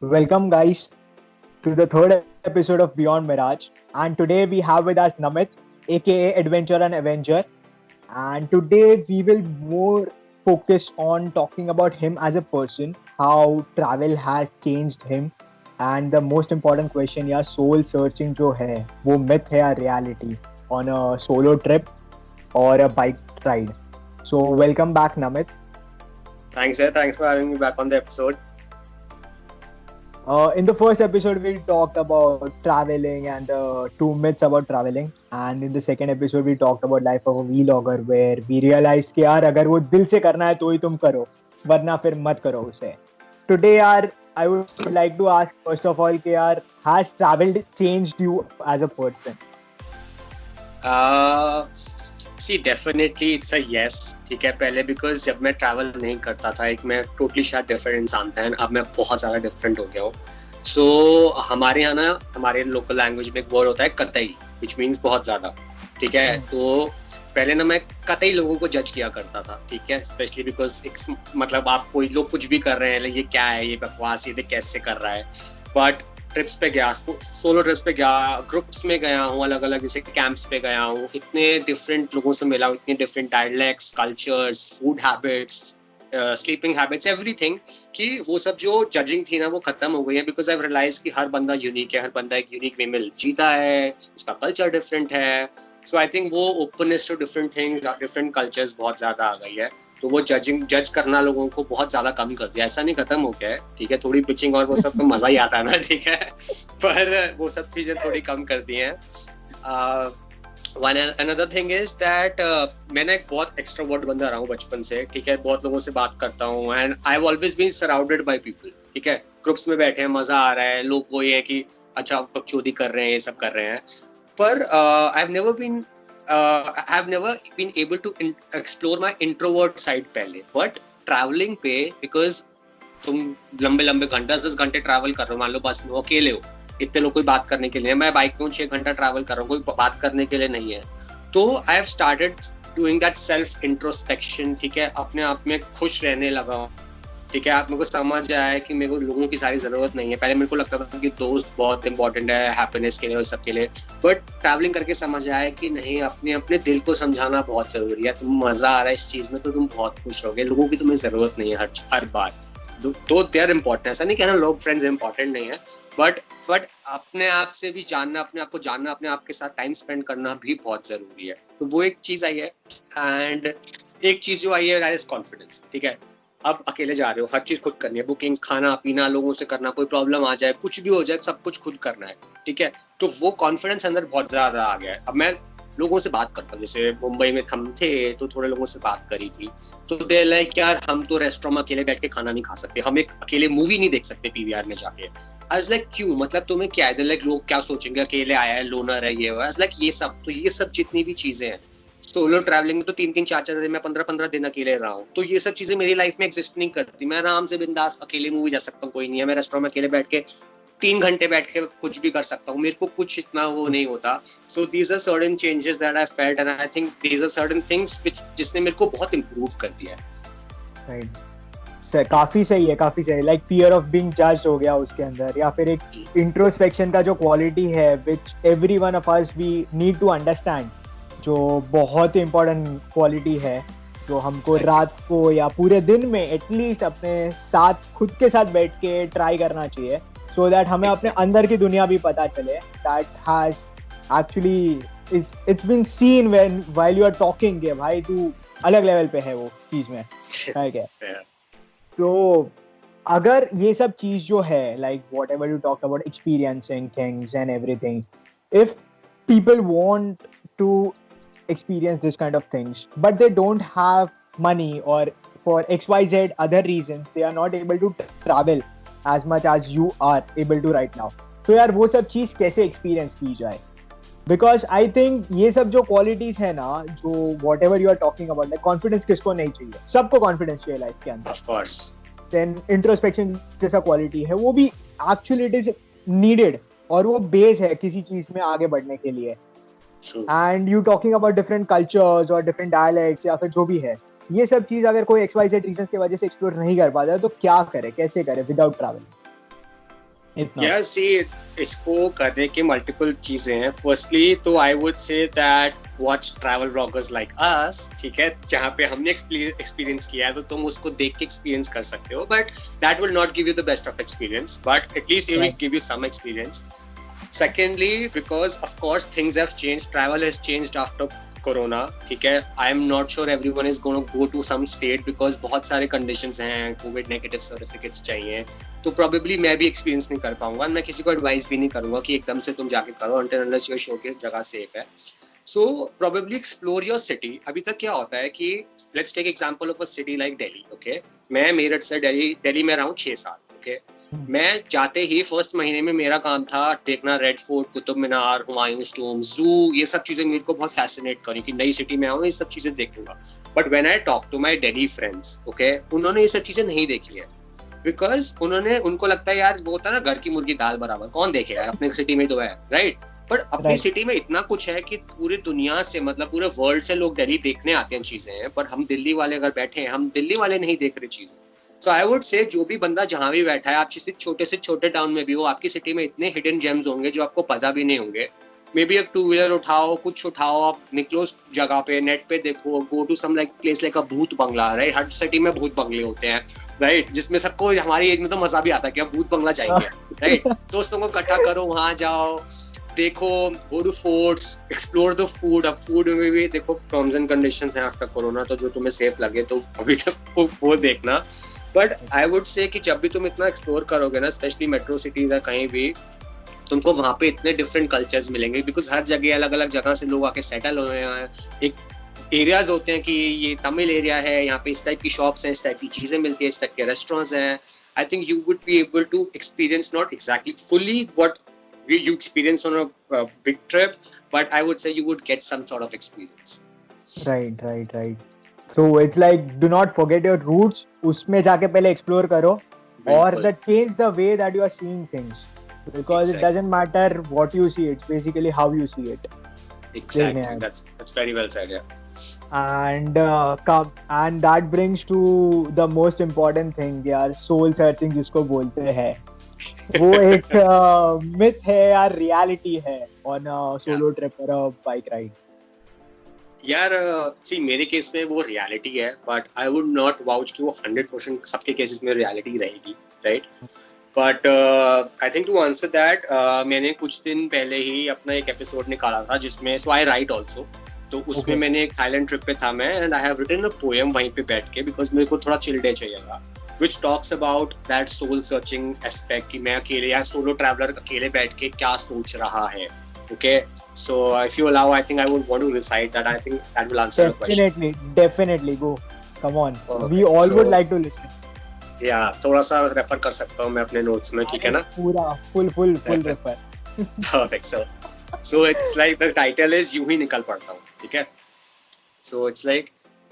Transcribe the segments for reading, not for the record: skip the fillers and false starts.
Welcome, guys, to the third episode of Beyond Mirage. And today we have with us Namit, aka Adventure and Avenger. And today we will more focus on talking about him as a person, how travel has changed him, and the most important question, या soul searching जो है वो myth है या reality on a solo trip or a bike ride. So welcome back, Namit. Thanks, sir. Thanks for having me back on the episode. In the first episode, we talked about traveling and the two myths about traveling. And in the second episode, we talked about life of a vlogger, where we realized कि यार अगर वो दिल से करना है तो ही तुम करो, वरना फिर मत करो उसे. Today, यार, I would like to ask first of all कि यार has travel changed you as a person? See, definitely it's a yes. ठीक है, पहले because जब मैं travel नहीं करता था, एक मैं totally शायद different इंसान था, अब मैं बहुत ज़्यादा different हो गया हूँ. So हमारे यहाँ ना हमारे local language में एक word होता है कतई, which means बहुत ज़्यादा. ठीक है, तो पहले ना मैं कतई लोगों को जज किया करता था. ठीक है, स्पेशली बिकॉज मतलब आप कोई लोग कुछ भी कर रहे हैं, ये क्या है, ये बकवास, ये कैसे कर रहा है. बट ट्रिप्स पे गया, सोलो ट्रिप्स पे गया, ग्रुप्स में गया हूँ, अलग अलग जैसे कैंप्स पे गया हूँ, इतने डिफरेंट लोगों से मिला हूँ, इतने different dialects, cultures, food habits, sleeping habits, everything, कि वो सब जो जजिंग थी ना वो खत्म हो गई है. बिकॉज आई रियलाइज कि हर बंदा यूनिक है, हर बंदा एक यूनिक वे में जीता है, उसका कल्चर डिफरेंट है. सो आई थिंक वो openness to different things, different cultures बहुत ज्यादा आ गई है. तो वो जज करना लोगों को बहुत ज्यादा कम कर दिया. ऐसा नहीं खत्म हो गया है, ठीक है, थोड़ी पिचिंग और वो सब तो मजा ही आता है ना, ठीक है, पर वो सब चीजें थोड़ी कम कर दी हैं. अनदर थिंग इज दैट मैंने एक बहुत एक्सट्रोवर्ट बंदा रहा हूँ बचपन से. ठीक है, बहुत लोगों से बात करता हूँ and I have always been surrounded by people. ठीक है, ग्रुप्स में बैठे हैं, मजा आ रहा है, लोग वो ये है कि अच्छा बकचोदी कर रहे हैं, ये सब कर रहे हैं. पर I have never been able to explore my introvert side पहले. But traveling पे, because तुम लंबे लंबे घंटे 10 घंटे ट्रैवल कर रहे हो, मान लो बस में अकेले हो, इतने लोग कोई बात करने के लिए, मैं बाइक में 6 घंटा ट्रैवल कर रहा हूँ, कोई बात करने के लिए नहीं है. तो I have started doing that self introspection. ठीक है, अपने आप में खुश रहने लगा. ठीक है, आप मेरे को समझ आया कि मेरे को लोगों की सारी जरूरत नहीं है. पहले मेरे को लगता था कि दोस्त बहुत इंपॉर्टेंट है हैप्पीनेस के लिए और सब के लिए, बट ट्रैवलिंग करके समझ आया कि नहीं, अपने अपने दिल को समझाना बहुत जरूरी है. तुम मजा आ रहा है इस चीज में तो तुम बहुत खुश रहोगे, लोगों की तुम्हें जरूरत नहीं है हर बार. तो दे आर इम्पोर्टेंट, ऐसा नहीं कहना लोग फ्रेंड्स इंपॉर्टेंट नहीं है, बट अपने आप से भी जानना, अपने आप को जानना, अपने आप के साथ टाइम स्पेंड करना भी बहुत जरूरी है. तो वो एक चीज आई है. एंड एक चीज जो आई है दैट इज कॉन्फिडेंस. ठीक है, अब अकेले जा रहे हो, हर चीज खुद करनी है, बुकिंग, खाना पीना, लोगों से करना, कोई प्रॉब्लम आ जाए, कुछ भी हो जाए, सब कुछ खुद करना है. ठीक है, तो वो कॉन्फिडेंस अंदर बहुत ज्यादा आ गया है. अब मैं लोगों से बात करता हूँ, जैसे मुंबई में हम थे तो थोड़े लोगों से बात करी थी, तो दे लाइक यार हम तो रेस्टोरेंट में अकेले बैठ के खाना नहीं खा सकते, हम एक अकेले मूवी नहीं देख सकते पीवीआर में जाके. आई वाज लाइक क्यों, मतलब तुम्हें क्या है, लाइक लोग क्या सोचेंगे, अकेले आया है, लोनर है, ये लाइक ये सब जितनी भी चीजें हैं, सोलो ट्रैवलिंग में तो 3-3 4-4 दिन, मैं 15-15 दिन अकेले रहा हूँ, तो ये सब चीजें मेरी लाइफ में एग्जिस्ट नहीं करती. मैं आराम से बिंदास अकेले मूवी जा सकता हूँ, कोई नहीं है, मैं रेस्टोरेंट में अकेले बैठ के 3 घंटे बैठ के कुछ भी कर सकता हूँ, मेरे को कुछ इतना वो नहीं होता. So these are certain changes that I felt and I think these are certain things which जिसने मेरे को बहुत इंप्रूव कर दिया है. राइट, काफी सही है, काफी सही. Like fear of being judged हो गया उसके अंदर, या फिर एक इंट्रोस्पेक्शन का जो क्वालिटी है which every one of us we need to understand, जो बहुत ही इम्पोर्टेंट क्वालिटी है, जो हमको रात को या पूरे दिन में एटलीस्ट अपने साथ खुद के साथ बैठ के ट्राई करना चाहिए, सो दैट हमें अपने अंदर की दुनिया भी पता चले. That has actually it's been seen when while you are talking के भाई तू अलग लेवल पे है वो चीज में, है क्या. तो अगर ये सब चीज जो है, like what ever you talk about experiencing things and everything, if people want to experience this kind of things but they don't have money, or for xyz other reasons they are not able to travel as much as you are able to right now, तो यार वो सब चीज कैसे experience की जाए? Because I think ये सब जो क्वालिटीज है ना, जो whatever you are talking about, like confidence किसको नहीं चाहिए, सबको कॉन्फिडेंस चाहिए लाइफ के अंदर. Of course. देन इंट्रोस्पेक्शन जैसा क्वालिटी है वो भी एक्चुअली इट इज नीडेड, और वो बेस है किसी चीज में आगे बढ़ने के लिए. And you talking about different cultures और डिफरेंट डायलेक्ट्स या फिर जो भी है, ये सब चीज अगर कोई XYZ रीजंस की वजह से एक्सप्लोर नहीं कर पाता है तो क्या करे, कैसे करे विदाउट ट्रैवल? इतना? यार सी, इसको करने की मल्टीपल चीजें हैं. फर्स्टली तो I would say that watch travel bloggers like us, ठीक है, जहाँ पे हमने एक्सपीरियंस किया है तो तुम उसको देख के एक्सपीरियंस कर सकते हो, but that will not give you the best of experience, but at least it will give you some experience. Secondly, because of course things have changed, travel has changed after corona, ठीक है. I am not sure everyone is going to go to some state because बहुत सारे conditions हैं, covid negative certificates चाहिए, तो probably मैं भी experience नहीं कर पाऊंगा. मैं किसी को advice भी नहीं करूंगा कि एकदम से तुम जाके करो until unless you're sure कि जगह safe है. So probably explore your city. अभी तक क्या होता है कि let's take example of a city like Delhi, okay. मैं मेरठ से दिल्ली में रहा हूँ 6 साल, okay. मैं जाते ही फर्स्ट महीने में मेरा काम था देखना रेड फोर्ट, कुतुब मीनार, हुमायूंस टूम, जू, ये सब चीजें मेरे को बहुत फैसिनेट करी कि नई सिटी में आऊँ, ये सब चीजें देखूंगा. But when I talk to my Delhi friends, okay, उन्होंने ये सब चीजें नहीं देखी है, बिकॉज उनको लगता है यार वो होता है ना घर की मुर्गी दाल बराबर, कौन देखे यार, अपने सिटी में तो है, राइट. बट अपनी सिटी में इतना कुछ है कि पूरी दुनिया से, मतलब पूरे वर्ल्ड से लोग दिल्ली देखने आते हैं चीजें, पर हम दिल्ली वाले अगर बैठे हैं, हम दिल्ली वाले नहीं देख रहे चीजें. So I would say जो भी बंदा जहाँ भी बैठा है, आप किसी छोटे से छोटे टाउन में भी हो, आपकी सिटी में इतने हिडन जेम्स होंगे जो आपको पता भी नहीं होंगे. मे बी एक 2 व्हीलर उठाओ, कुछ उठाओ, आप निकलो उस जगह पे, नेट पे देखो, go to some like place like a भूत बंगला, राइट. हर सिटी में भूत बंगले होते हैं, राइट, जिसमें सबको हमारी एज में तो मजा भी आता है कि अब भूत बंगला चाहिए, राइट. दोस्तों को इकट्ठा करो, वहां जाओ, देखो, go to forts, explore the food. अब फूड में भी देखो टर्म्स एंड कंडीशंस हैं आफ्टर कोरोना, तो जो तुम्हें सेफ लगे तो अभी तक वो देखना. बट आई वुड से कि जब भी तुम इतना एक्सप्लोर करोगे ना, स्पेशली मेट्रो सिटीज या कहीं भी, तुमको वहाँ पे इतने डिफरेंट कल्चर्स मिलेंगे, बिकॉज हर जगह अलग अलग जगह से लोग आके सेटल हुए हैं. एक एरियाज होते हैं कि ये तमिल एरिया है, यहाँ पे इस टाइप की शॉप्स हैं, इस टाइप की चीजें मिलती है, इस टाइप के रेस्टोरेंट्स हैं. I think you would be able to experience not exactly fully what you experience on a big trip, but I would say you would get some sort of experience. Right. So it's like do not forget your roots, उसमें जाके पहले explore करो, और that change the way that you are seeing things, because it doesn't matter what you see, it's basically how you see it. Exactly. That's very well said, yeah. And that brings to the most important thing, यार, soul searching जिसको बोलते हैं, वो एक myth है यार, reality है on a solo trip or a bike ride. यार सी, मेरे केस में वो रियलिटी है, but I would not vouch कि वो 100% सबके केसेस में रियलिटी रहेगी, right. But I think to answer that, मैंने कुछ दिन पहले ही अपना एक एपिसोड निकाला था जिसमें, सो आई राइट ऑल्सो, तो उसमें मैंने एक थाईलैंड ट्रिप पे था मैं, and I have written a poem वहीं पे बैठ के, बिकॉज मेरे को थोड़ा चिल डे चाहिए था, which talks about that soul searching aspect कि मैं अकेले या सोलो ट्रैवलर अकेले बैठ के क्या सोच रहा है. Okay, so if you allow, I think I would want to recite that. I think that will answer the question. Definitely go. Come on, we all would like to listen. Yeah, थोड़ा सा refer कर सकता हूँ मैं अपने notes में, ठीक है ना? पूरा full refer. Perfect. So it's like the title is यूं ही निकल पड़ता हूँ, ठीक है? So it's like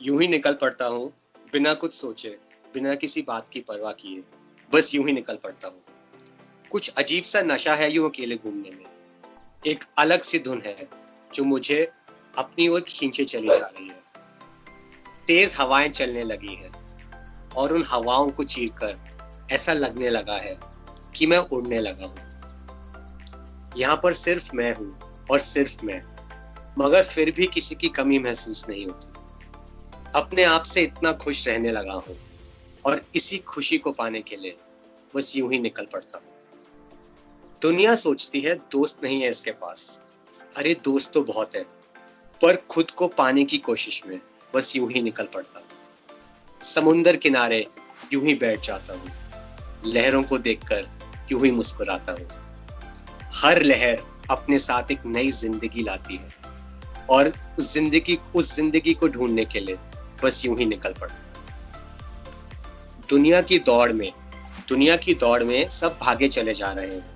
यूं ही निकल पड़ता हूँ, बिना कुछ सोचे, बिना किसी बात की परवाह किए, बस यूं ही निकल पड़ता हूँ. कुछ अजीब सा नशा है यूं अकेले घूमने में, एक अलग सी धुन है जो मुझे अपनी ओर खींचे चली जा रही है. तेज हवाएं चलने लगी हैं और उन हवाओं को चीरकर ऐसा लगने लगा है कि मैं उड़ने लगा हूँ. यहाँ पर सिर्फ मैं हूँ और सिर्फ मैं, मगर फिर भी किसी की कमी महसूस नहीं होती. अपने आप से इतना खुश रहने लगा हूँ और इसी खुशी को पाने के लिए बस यूं ही निकल पड़ता हूँ. दुनिया सोचती है दोस्त नहीं है इसके पास, अरे दोस्त तो बहुत है, पर खुद को पाने की कोशिश में बस यूं ही निकल पड़ता हूँ. समुंदर किनारे यूं ही बैठ जाता हूँ, लहरों को देखकर यूं ही मुस्कुराता हूँ. हर लहर अपने साथ एक नई जिंदगी लाती है और उस जिंदगी को ढूंढने के लिए बस यूं ही निकल पड़ता हूँ. दुनिया की दौड़ में सब भागे चले जा रहे हैं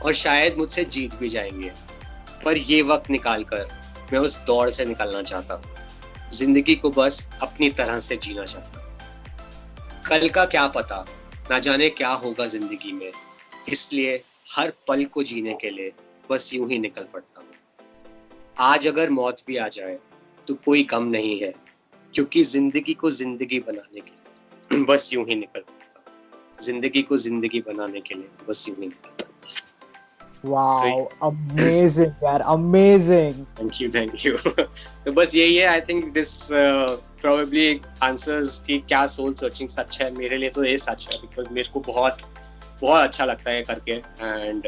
और शायद मुझसे जीत भी जाएंगे, पर ये वक्त निकालकर मैं उस दौड़ से निकलना चाहता हूँ. जिंदगी को बस अपनी तरह से जीना चाहता हूँ. कल का क्या पता, ना जाने क्या होगा जिंदगी में, इसलिए हर पल को जीने के लिए बस यूं ही निकल पड़ता हूँ. आज अगर मौत भी आ जाए तो कोई गम नहीं है, क्योंकि जिंदगी को जिंदगी बनाने के लिए बस यूं ही निकल पड़ता हूँ. जिंदगी को जिंदगी बनाने के लिए, बस यूं ही। वाओ, अमेजिंग यार, अमेजिंग। थैंक यू तो बस यही है। I think this probably answers कि क्या सोल सर्चिंग सच है, मेरे लिए तो ये सच है, बिकॉज मेरे को बहुत बहुत अच्छा लगता है करके। And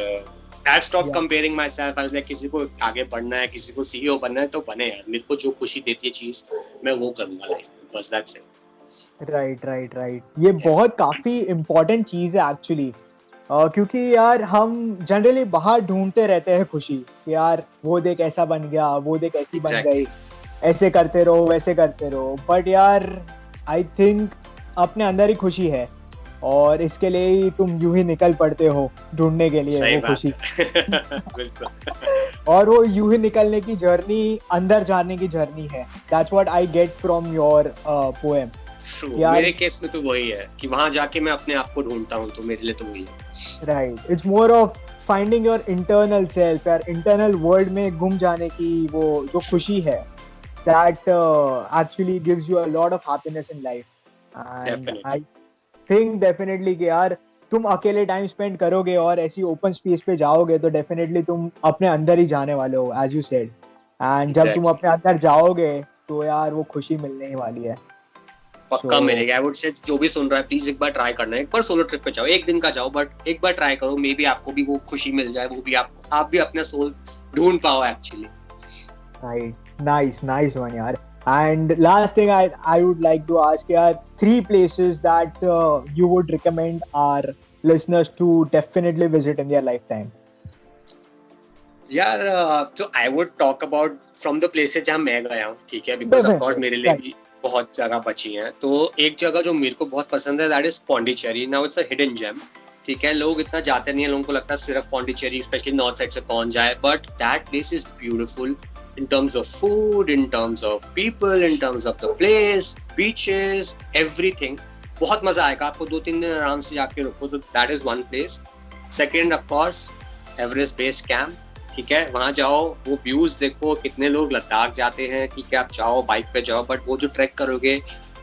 I stop comparing my self. I like किसी को आगे बढ़ना है, किसी को सीईओ बनना है तो बने यार, मेरे को जो खुशी देती है चीज मैं वो करूंगा लाइफ में, बस दैट्स इट। राइट। ये बहुत काफी इम्पोर्टेंट चीज है एक्चुअली, क्योंकि यार हम जनरली बाहर ढूंढते रहते हैं खुशी कि यार वो देख ऐसा बन गया, वो देख ऐसी बन गई, ऐसे करते रहो वैसे करते रहो। बट यार आई थिंक अपने अंदर ही खुशी है, और इसके लिए ही तुम यूं ही निकल पड़ते हो ढूंढने के लिए वो खुशी। और वो यूं ही निकलने की जर्नी, अंदर जाने की जर्नी है। That's what I get from your poem. मेरे केस में तो वही है कि वहां जाके मैं अपने आप को ढूंढता हूँ, तो मेरे लिए तो वही है। Right, it's more of finding your internal self, यार इंटरनल वर्ल्ड में गुम जाने की वो जो खुशी है, that actually gives you a lot of happiness in life. And I think definitely कि यार तुम अकेले टाइम स्पेंड करोगे और ऐसी ओपन स्पेस पे जाओगे तो डेफिनेटली तुम अपने अंदर ही जाने वाले हो, एज यू सेड। एंड जब तुम अपने अंदर जाओगे तो यार वो खुशी मिलने ही वाली है, पक्का मिलेगा। आई वुड से जो भी सुन रहा है प्लीज एक बार ट्राई करना है, एक बार सोलो ट्रिप पे जाओ, एक दिन का जाओ, बट एक बार ट्राई करो, मे बी आपको भी वो खुशी मिल जाए, वो भी आप भी अपना सोल ढूंढ पाओ एक्चुअली। राइट, नाइस वन यार। And last thing I would like to ask, yaar, 3 places that you would recommend our listeners to definitely visit in their lifetime. यार तो I would talk about from the places जहाँ मैं गया हूँ, ठीक है, because of course मेरे लिए भी बहुत जगह बची हैं। तो एक जगह जो मेरे को बहुत पसंद है, that is Pondicherry. Now it's a hidden gem, ठीक है, लोग इतना जाते नहीं है, लोगों को लगता है सिर्फ पौंडीचेरी स्पेशली नॉर्थ साइड से कौन जाए, but that place is beautiful. In terms of food, in terms of people, in terms of the place, beaches, everything. बहुत मजा आएगा आपको, 2-3 दिन आराम से जाके रुको, तो that is one place. Second, of course, Everest base camp, ठीक है, वहाँ जाओ, वो व्यूज देखो, कितने लोग लद्दाख जाते हैं, ठीक है, आप जाओ बाइक पे जाओ, बट वो जो ट्रैक करोगे,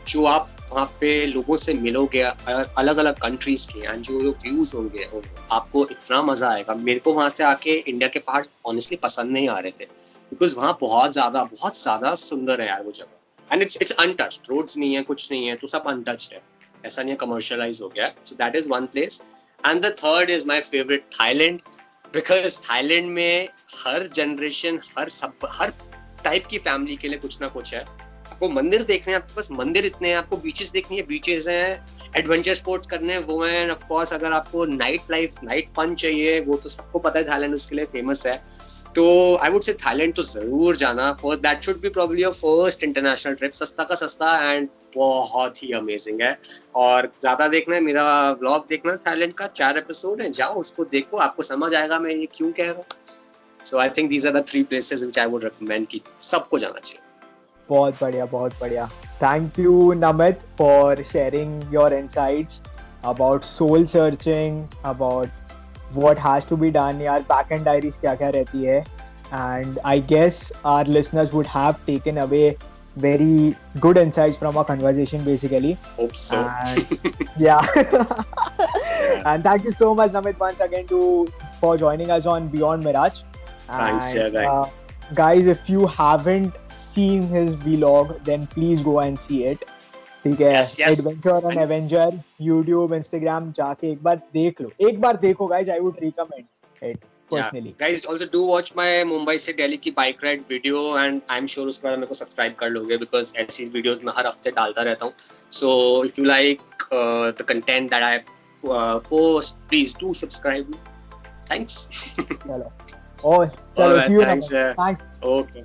जो आप वहाँ पे लोगों से मिलोगे अलग अलग कंट्रीज के, एंड जो व्यूज होंगे आपको इतना मजा आएगा। मेरे को वहाँ से आके इंडिया के पहाड़ ऑनेस्टली पसंद नहीं आ रहे थे, बिकॉज वहाँ बहुत ज्यादा सुंदर है यार वो जगह, एंड इट्स अनटच्ड, रोड्स नहीं है, कुछ नहीं है, तो सब अनटच्ड है, ऐसा नहीं है कमर्शियलाइज हो गया। So that is one place. And the third is my favourite, Thailand, because Thailand में हर जनरेशन, हर टाइप की फैमिली के लिए कुछ ना कुछ है। आपको मंदिर देखने हैं, आपके पास मंदिर इतने हैं, आपको बीचेस देखनी है, बीचेस हैं, एडवेंचर स्पोर्ट्स करने हैं, वो हैं, ऑफ कोर्स अगर आपको नाइट लाइफ, नाइट फन चाहिए, वो तो सबको पता है थाईलैंड उसके लिए फेमस है। तो आई वुड से थाईलैंड तो जरूर जाना, first that should be probably your first international trip, सस्ता का सस्ता एंड बहुत ही अमेजिंग है। और ज्यादा देखना है, मेरा व्लॉग देखना है, थाईलैंड का 4 एपिसोड है, जाओ उसको देखो, आपको समझ आएगा मैं ये क्यों कह रहा हूँ। So I think these are the 3 places which I would recommend कि सबको जाना चाहिए। बहुत बढ़िया। Thank you, Namit, for sharing your insights about soul searching, about what has to be done, यार back end diaries क्या रहती है, and I guess our listeners would have taken away very good insights from our conversation basically. Hope so. And, yeah. And thank you so much, Namit, once again for joining us on Beyond Mirage. Thanks, and, guys, if you haven't seen his vlog, then please go and see it. ठीक है, adventure and Avenger, YouTube, Instagram जाके एक बार देखो guys, I would recommend it personally. Guys, also do watch my Mumbai से दिल्ली की bike ride video, and I am sure उसके बाद मेरे को सब्सक्राइब कर लोगे, बिकॉज ऐसी वीडियोस मैं हर हफ्ते डालता रहता हूँ। So if you like the content that I post, please do subscribe. Thanks. चलो, see you. Thanks. Thanks. Okay.